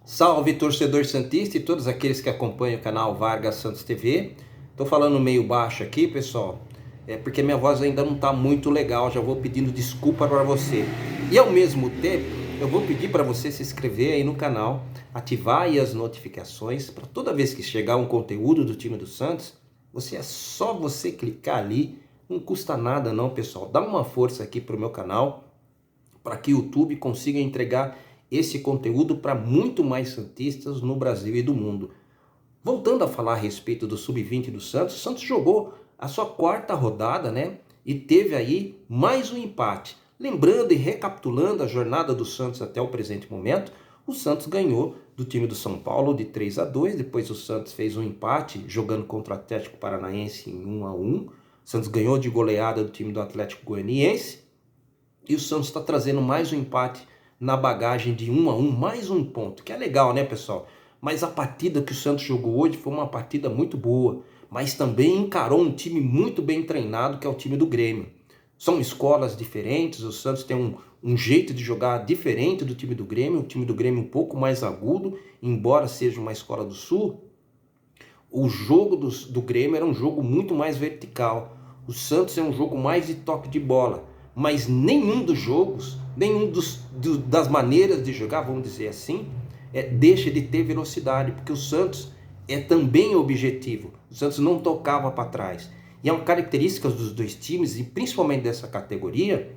Salve, torcedor santista e todos aqueles que acompanham o canal Vargas Santos TV. Tô falando meio baixo aqui, pessoal, porque minha voz ainda não tá muito legal, já vou pedindo desculpa para você. E ao mesmo tempo, eu vou pedir para você se inscrever aí no canal, ativar aí as notificações, para toda vez que chegar um conteúdo do time do Santos, é só você clicar ali, não custa nada não, pessoal. Dá uma força aqui pro meu canal, para que o YouTube consiga entregar esse conteúdo para muito mais santistas no Brasil e do mundo. Voltando a falar a respeito do Sub-20 do Santos, o Santos jogou a sua quarta rodada, né? E teve aí mais um empate. Lembrando e recapitulando a jornada do Santos até o presente momento, o Santos ganhou do time do São Paulo de 3-2, depois o Santos fez um empate jogando contra o Atlético Paranaense em 1-1. O Santos ganhou de goleada do time do Atlético Goianiense. E o Santos está trazendo mais um empate na bagagem de 1-1, mais um ponto, que é legal, né, pessoal? Mas a partida que o Santos jogou hoje foi uma partida muito boa, mas também encarou um time muito bem treinado, que é o time do Grêmio. São escolas diferentes, o Santos tem um jeito de jogar diferente do time do Grêmio, o time do Grêmio um pouco mais agudo, embora seja uma escola do Sul. O jogo do Grêmio era um jogo muito mais vertical, o Santos é um jogo mais de toque de bola. Mas nenhum dos jogos, das maneiras de jogar, vamos dizer assim, deixa de ter velocidade, porque o Santos é também objetivo. O Santos não tocava para trás. E é uma característica dos dois times, e principalmente dessa categoria,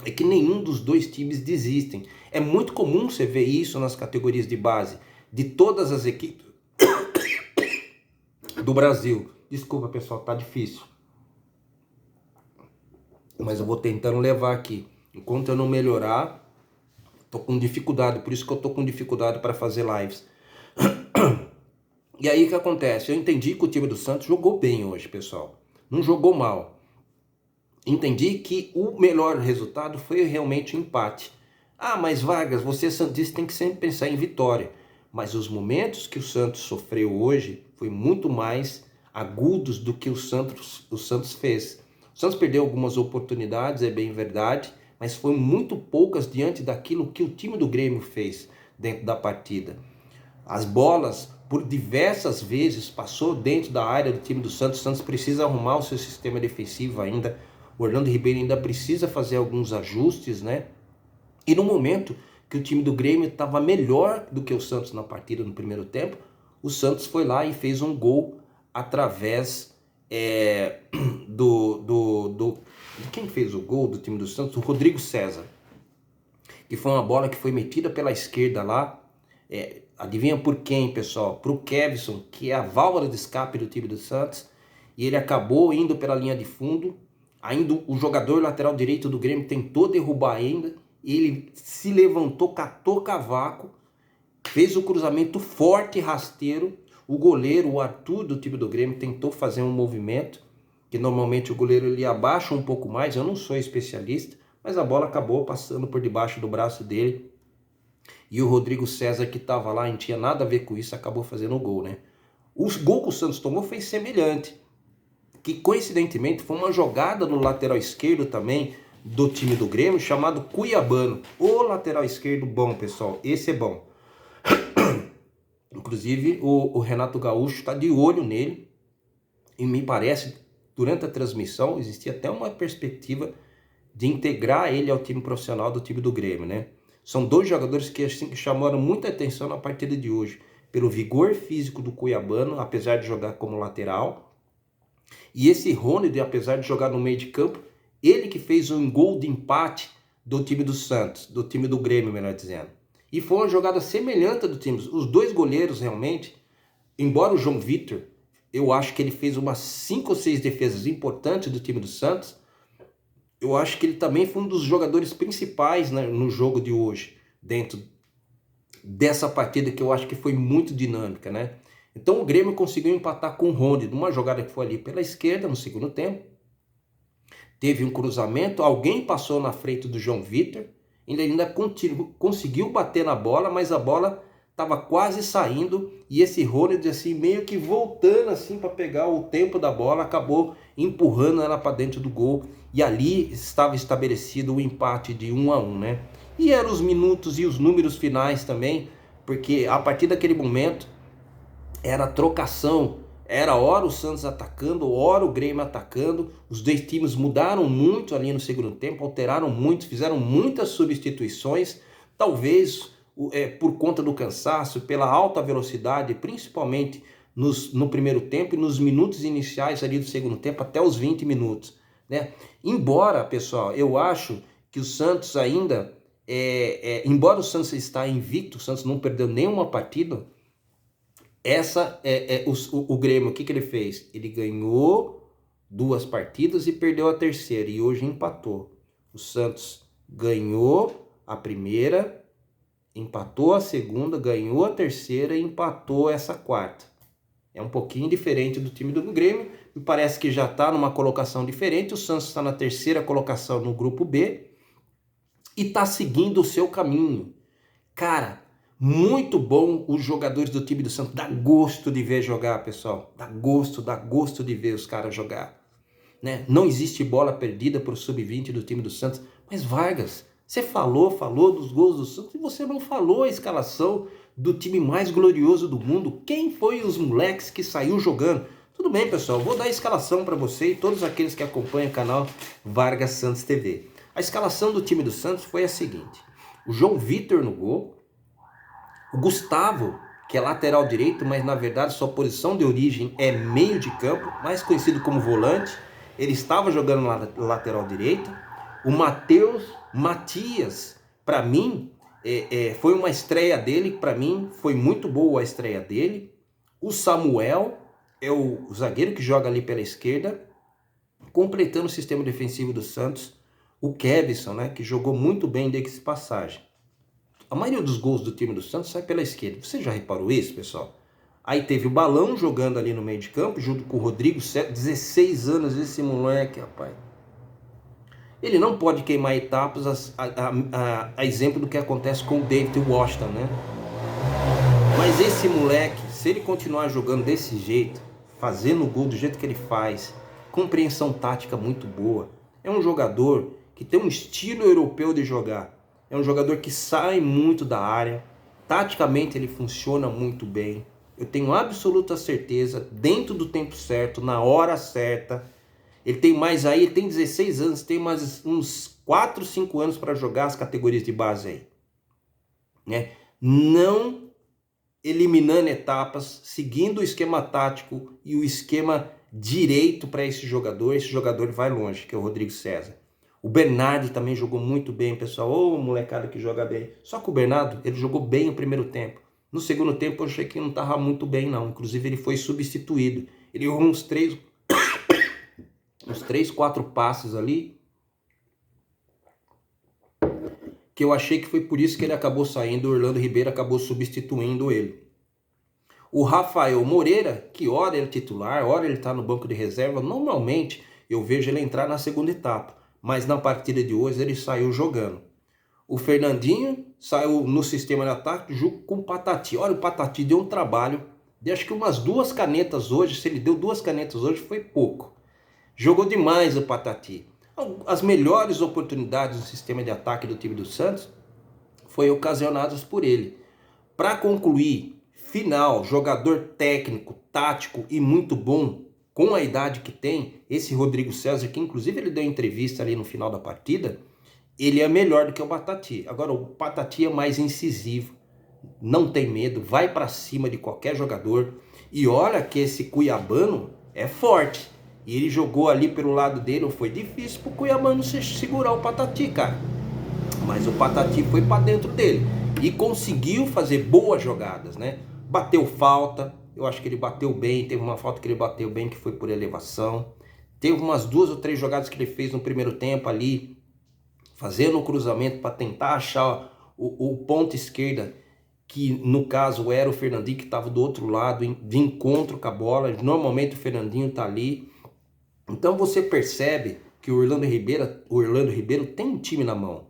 é que nenhum dos dois times desistem. É muito comum você ver isso nas categorias de base de todas as equipes do Brasil. Desculpa, pessoal, tá difícil. Mas eu vou tentando levar aqui. Enquanto eu não melhorar, tô com dificuldade, por isso que eu tô com dificuldade para fazer lives. E aí o que acontece? Eu entendi que o time do Santos jogou bem hoje, pessoal. Não jogou mal. Entendi que o melhor resultado foi realmente o empate. Ah, mas Vargas, você santista tem que sempre pensar em vitória. Mas os momentos que o Santos sofreu hoje foi muito mais agudos do que o Santos fez. O Santos perdeu algumas oportunidades, é bem verdade, mas foi muito poucas diante daquilo que o time do Grêmio fez dentro da partida. As bolas, por diversas vezes, passou dentro da área do time do Santos. O Santos precisa arrumar o seu sistema defensivo ainda. O Orlando Ribeiro ainda precisa fazer alguns ajustes, né? E no momento que o time do Grêmio estava melhor do que o Santos na partida no primeiro tempo, o Santos foi lá e fez um gol através de quem fez o gol do time do Santos? O Rodrigo César, que foi uma bola que foi metida pela esquerda lá, adivinha por quem, pessoal? Para o Kevson, que é a válvula de escape do time do Santos, e ele acabou indo pela linha de fundo. Ainda o jogador lateral direito do Grêmio tentou derrubar ainda, ele se levantou, catou cavaco, fez o cruzamento forte e rasteiro. O goleiro, o Arthur do time do Grêmio, tentou fazer um movimento, que normalmente o goleiro ele abaixa um pouco mais, eu não sou especialista, mas a bola acabou passando por debaixo do braço dele. E o Rodrigo César, que estava lá, não tinha nada a ver com isso, acabou fazendo o gol, né? O gol que o Santos tomou foi semelhante, que coincidentemente foi uma jogada no lateral esquerdo também do time do Grêmio, chamado Cuiabano. O lateral esquerdo bom, pessoal, esse é bom. Inclusive o Renato Gaúcho está de olho nele, e me parece, durante a transmissão, existia até uma perspectiva de integrar ele ao time profissional do time do Grêmio, né? São dois jogadores que assim, chamaram muita atenção na partida de hoje, pelo vigor físico do Cuiabano, apesar de jogar como lateral, e esse Rony, apesar de jogar no meio de campo, ele que fez um gol de empate do time do Santos, do time do Grêmio, melhor dizendo. E foi uma jogada semelhante do time. Os dois goleiros realmente, embora o João Vitor, eu acho que ele fez umas 5 ou 6 defesas importantes do time do Santos, eu acho que ele também foi um dos jogadores principais, né, no jogo de hoje, dentro dessa partida que eu acho que foi muito dinâmica, né? Então o Grêmio conseguiu empatar com o Rony, numa jogada que foi ali pela esquerda no segundo tempo. Teve um cruzamento, alguém passou na frente do João Vitor, ele ainda conseguiu bater na bola, mas a bola estava quase saindo, e esse Rony, assim, meio que voltando assim para pegar o tempo da bola, acabou empurrando ela para dentro do gol, e ali estava estabelecido o empate de 1-1, né? E eram os minutos e os números finais também porque a partir daquele momento era trocação, era hora o Santos atacando, hora o Grêmio atacando. Os dois times mudaram muito ali no segundo tempo, alteraram muito, fizeram muitas substituições, talvez por conta do cansaço, pela alta velocidade, principalmente no primeiro tempo e nos minutos iniciais ali do segundo tempo, até os 20 minutos, né? Embora, pessoal, eu acho que o Santos ainda, embora o Santos está invicto, o Santos não perdeu nenhuma partida, o Grêmio, o que ele fez? Ele ganhou 2 partidas e perdeu a terceira, e hoje empatou. O Santos ganhou a primeira, empatou a segunda, ganhou a terceira e empatou essa quarta. É um pouquinho diferente do time do Grêmio, me parece que já está numa colocação diferente. O Santos está na terceira colocação no grupo B e está seguindo o seu caminho. Cara, muito bom os jogadores do time do Santos. Dá gosto de ver jogar, pessoal. Dá gosto de ver os caras jogar, né? Não existe bola perdida para o sub-20 do time do Santos. Mas Vargas, você falou dos gols do Santos e você não falou a escalação do time mais glorioso do mundo. Quem foi os moleques que saiu jogando? Tudo bem, pessoal, vou dar a escalação para você e todos aqueles que acompanham o canal Vargas Santos TV. A escalação do time do Santos foi a seguinte: o João Vitor no gol, o Gustavo, que é lateral direito, mas na verdade sua posição de origem é meio de campo, mais conhecido como volante. Ele estava jogando na lateral direita. O Matias, para mim, foi uma estreia dele, para mim foi muito boa a estreia dele. O Samuel é o zagueiro que joga ali pela esquerda, completando o sistema defensivo do Santos. O Kevson, né, que jogou muito bem de passagem. A maioria dos gols do time do Santos sai pela esquerda. Você já reparou isso, pessoal? Aí teve o Balão jogando ali no meio de campo, junto com o Rodrigo, 16 anos esse moleque, rapaz. Ele não pode queimar etapas, a exemplo do que acontece com o David Washington, né? Mas esse moleque, se ele continuar jogando desse jeito, fazendo o gol do jeito que ele faz, compreensão tática muito boa, é um jogador que tem um estilo europeu de jogar. É um jogador que sai muito da área, taticamente ele funciona muito bem. Eu tenho absoluta certeza, dentro do tempo certo, na hora certa. Ele tem 16 anos, tem mais uns 4, 5 anos para jogar as categorias de base aí, né? Não eliminando etapas, seguindo o esquema tático e o esquema direito para esse jogador vai longe, que é o Rodrigo César. O Bernardo também jogou muito bem, pessoal. Ô, molecada que joga bem. Só que o Bernardo, ele jogou bem o primeiro tempo. No segundo tempo eu achei que não estava muito bem, não. Inclusive ele foi substituído. Ele errou uns 3, 4 passes ali, que eu achei que foi por isso que ele acabou saindo. O Orlando Ribeiro acabou substituindo ele. O Rafael Moreira, que ora ele é titular, ora ele está no banco de reserva, normalmente eu vejo ele entrar na segunda etapa, mas na partida de hoje ele saiu jogando. O Fernandinho saiu no sistema de ataque junto com o Patati. Olha, o Patati deu um trabalho, acho que umas 2 canetas hoje. Se ele deu 2 canetas hoje foi pouco. Jogou demais o Patati. As melhores oportunidades do sistema de ataque do time do Santos foi ocasionadas por ele. Para concluir, final, jogador técnico, tático e muito bom, com a idade que tem, esse Rodrigo César, que inclusive ele deu entrevista ali no final da partida, ele é melhor do que o Patati. Agora o Patati é mais incisivo, não tem medo, vai para cima de qualquer jogador. E olha que esse cuiabano é forte. E ele jogou ali pelo lado dele, foi difícil pro cuiabano segurar o Patati, cara. Mas o Patati foi para dentro dele e conseguiu fazer boas jogadas, né? Bateu falta, eu acho que ele bateu bem. Teve uma falta que ele bateu bem, que foi por elevação. Teve umas 2 ou 3 jogadas que ele fez no primeiro tempo ali, fazendo o cruzamento para tentar achar o ponta esquerda, que no caso era o Fernandinho, que estava do outro lado, de encontro com a bola. Normalmente o Fernandinho tá ali. Então você percebe que o Orlando Ribeiro tem um time na mão.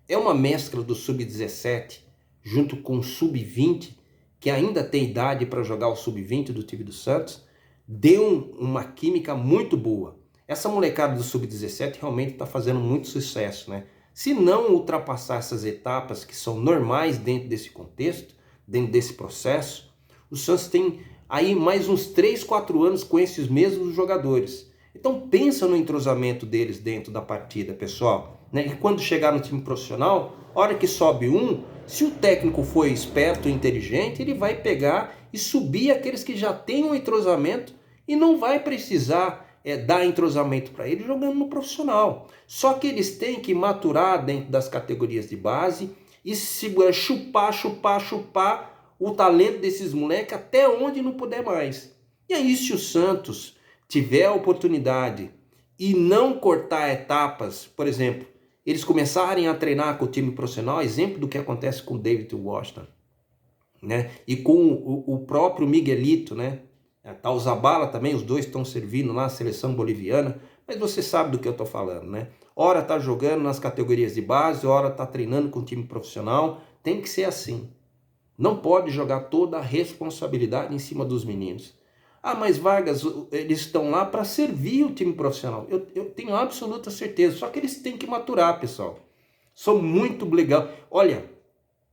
É uma mescla do sub-17 junto com o sub-20, que ainda tem idade para jogar o sub-20 do time do Santos. Deu uma química muito boa. Essa molecada do sub-17 realmente está fazendo muito sucesso, né? Se não ultrapassar essas etapas que são normais dentro desse contexto, dentro desse processo, o Santos tem aí mais uns 3, 4 anos com esses mesmos jogadores. Então pensa no entrosamento deles dentro da partida, pessoal. Né? E quando chegar no time profissional, a hora que sobe um, se o técnico for esperto e inteligente, ele vai pegar e subir aqueles que já têm um entrosamento e não vai precisar dar entrosamento para ele jogando no profissional. Só que eles têm que maturar dentro das categorias de base e segurar, chupar o talento desses moleques até onde não puder mais. E aí, se o Santos tiver a oportunidade e não cortar etapas, por exemplo, eles começarem a treinar com o time profissional, exemplo do que acontece com o David Washington, né? E com o próprio Miguelito, né? Tá o Zabala também, os dois estão servindo lá a seleção boliviana, mas você sabe do que eu estou falando, né? Ora tá jogando nas categorias de base, ora tá treinando com o time profissional, tem que ser assim. Não pode jogar toda a responsabilidade em cima dos meninos. Ah, mas Vargas, eles estão lá para servir o time profissional. Eu tenho absoluta certeza, só que eles têm que maturar, pessoal. São muito legal. Olha,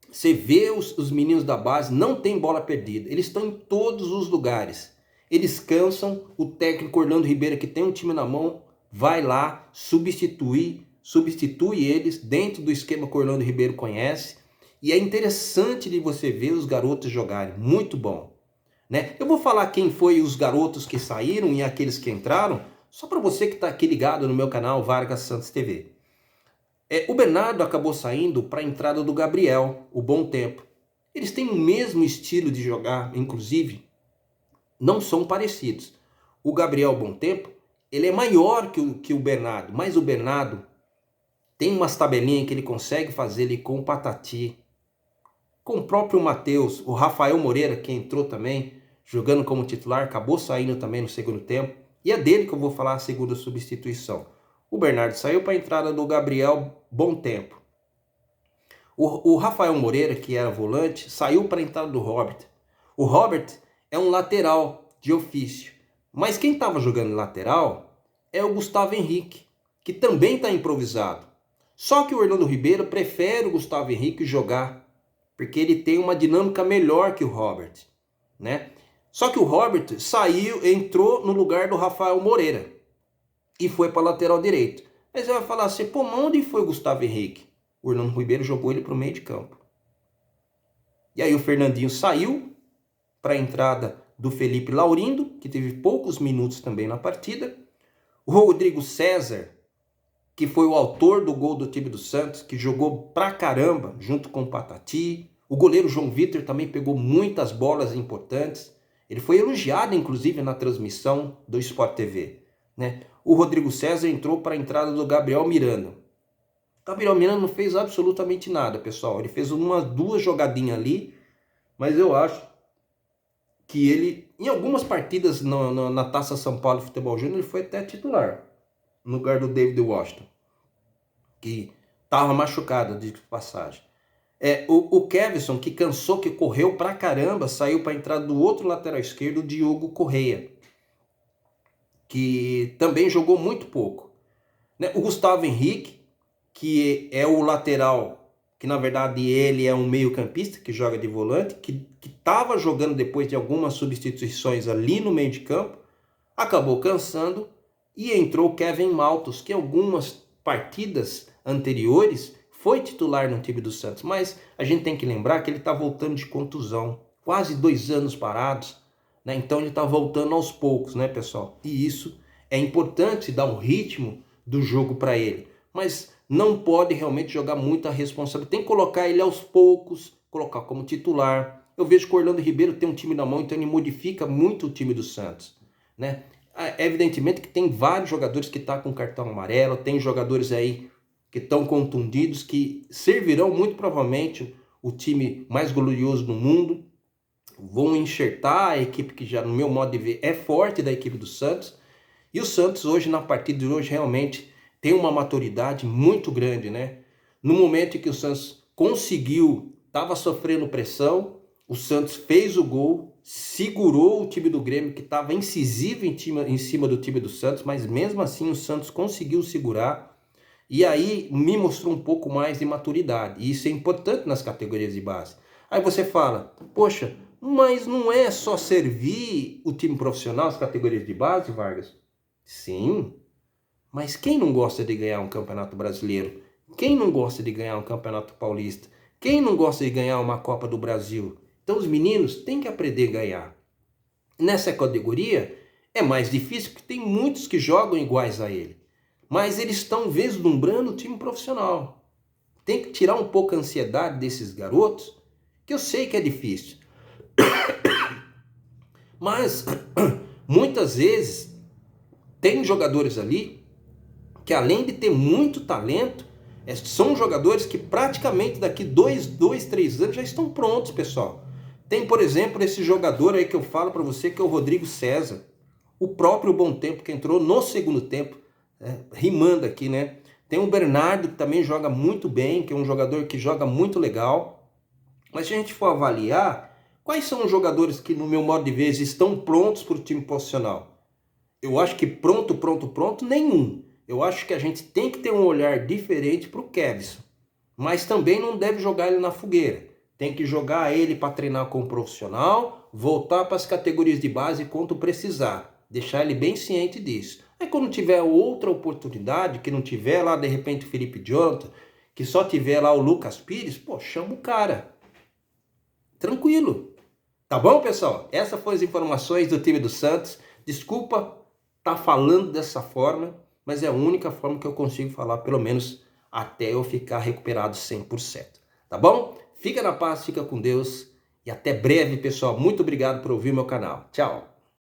você vê os meninos da base, não tem bola perdida. Eles estão em todos os lugares. Eles cansam, o técnico Orlando Ribeiro, que tem um time na mão, vai lá, substitui eles dentro do esquema que o Orlando Ribeiro conhece. E é interessante de você ver os garotos jogarem, muito bom. Né? Eu vou falar quem foi os garotos que saíram e aqueles que entraram, só para você que está aqui ligado no meu canal Vargas Santos TV. O Bernardo acabou saindo para a entrada do Gabriel, o Bom Tempo. Eles têm o mesmo estilo de jogar, inclusive, não são parecidos. O Gabriel Bom Tempo, ele é maior que o Bernardo, mas o Bernardo tem umas tabelinhas que ele consegue fazer ali com o Patati, com o próprio Matheus, o Rafael Moreira, que entrou também, jogando como titular, acabou saindo também no segundo tempo, e é dele que eu vou falar a segunda substituição. O Bernardo saiu para a entrada do Gabriel Bom Tempo. O Rafael Moreira, que era volante, saiu para a entrada do Robert. O Robert é um lateral de ofício, mas quem estava jogando lateral é o Gustavo Henrique, que também está improvisado. Só que o Orlando Ribeiro prefere o Gustavo Henrique jogar, porque ele tem uma dinâmica melhor que o Robert, né? Só que o Robert saiu, entrou no lugar do Rafael Moreira e foi para lateral direito. Aí você vai falar assim, pô, onde foi o Gustavo Henrique? O Orlando Ribeiro jogou ele para o meio de campo. E aí o Fernandinho saiu para a entrada do Felipe Laurindo, que teve poucos minutos também na partida. O Rodrigo César, que foi o autor do gol do time do Santos, que jogou pra caramba junto com o Patati. O goleiro João Vitor também pegou muitas bolas importantes. Ele foi elogiado, inclusive, na transmissão do Sport TV. Né? O Rodrigo César entrou para a entrada do Gabriel Miranda. O Gabriel Miranda não fez absolutamente nada, pessoal. Ele fez umas 2 jogadinhas ali, mas eu acho que ele, em algumas partidas na Taça São Paulo Futebol Júnior, ele foi até titular, no lugar do David Washington, que estava machucado, de passagem. O Kevson, que cansou, que correu pra caramba, saiu para a entrada do outro lateral esquerdo, o Diogo Correia, que também jogou muito pouco. Né? O Gustavo Henrique, que é o lateral, que na verdade ele é um meio-campista que joga de volante, que estava jogando depois de algumas substituições ali no meio de campo, acabou cansando e entrou o Kevin Maltos, que em algumas partidas anteriores foi titular no time do Santos, mas a gente tem que lembrar que ele está voltando de contusão, quase 2 anos parados, né? Então ele está voltando aos poucos, né, pessoal? E isso é importante, dar um ritmo do jogo para ele, mas não pode realmente jogar muita responsabilidade. Tem que colocar ele aos poucos, colocar como titular. Eu vejo que o Orlando Ribeiro tem um time na mão, então ele modifica muito o time do Santos, né? É evidentemente que tem vários jogadores que estão com cartão amarelo, tem jogadores aí que estão contundidos, que servirão muito provavelmente o time mais glorioso do mundo, vão enxertar a equipe que já, no meu modo de ver, é forte da equipe do Santos. E o Santos hoje, na partida de hoje, realmente tem uma maturidade muito grande, né? No momento em que o Santos conseguiu, estava sofrendo pressão, o Santos fez o gol, segurou o time do Grêmio, que estava incisivo em cima do time do Santos, mas mesmo assim o Santos conseguiu segurar, e aí me mostrou um pouco mais de maturidade, e isso é importante nas categorias de base. Aí você fala, poxa, mas não é só servir o time profissional, as categorias de base, Vargas? Sim, mas quem não gosta de ganhar um campeonato brasileiro? Quem não gosta de ganhar um campeonato paulista? Quem não gosta de ganhar uma Copa do Brasil? Então os meninos têm que aprender a ganhar. Nessa categoria é mais difícil porque tem muitos que jogam iguais a ele. Mas eles estão vislumbrando o time profissional. Tem que tirar um pouco a ansiedade desses garotos, que eu sei que é difícil. Mas muitas vezes tem jogadores ali que, além de ter muito talento, são jogadores que praticamente daqui 3 anos já estão prontos, pessoal. Tem, por exemplo, esse jogador aí que eu falo para você, que é o Rodrigo César. O próprio Bom Tempo, que entrou no segundo tempo, rimando aqui, né? Tem o Bernardo, que também joga muito bem, que é um jogador que joga muito legal. Mas se a gente for avaliar, quais são os jogadores que, no meu modo de ver, estão prontos para o time profissional? Eu acho que pronto, nenhum. Eu acho que a gente tem que ter um olhar diferente para o Kevson. Mas também não deve jogar ele na fogueira. Tem que jogar ele para treinar com o profissional, voltar para as categorias de base quando precisar. Deixar ele bem ciente disso. Aí quando tiver outra oportunidade, que não tiver lá de repente o Felipe Jonathan, que só tiver lá o Lucas Pires, pô, chama o cara. Tranquilo. Tá bom, pessoal? Essas foram as informações do time do Santos. Desculpa estar falando dessa forma, mas é a única forma que eu consigo falar, pelo menos até eu ficar recuperado 100%. Tá bom? Fica na paz, fica com Deus e até breve, pessoal. Muito obrigado por ouvir meu canal. Tchau.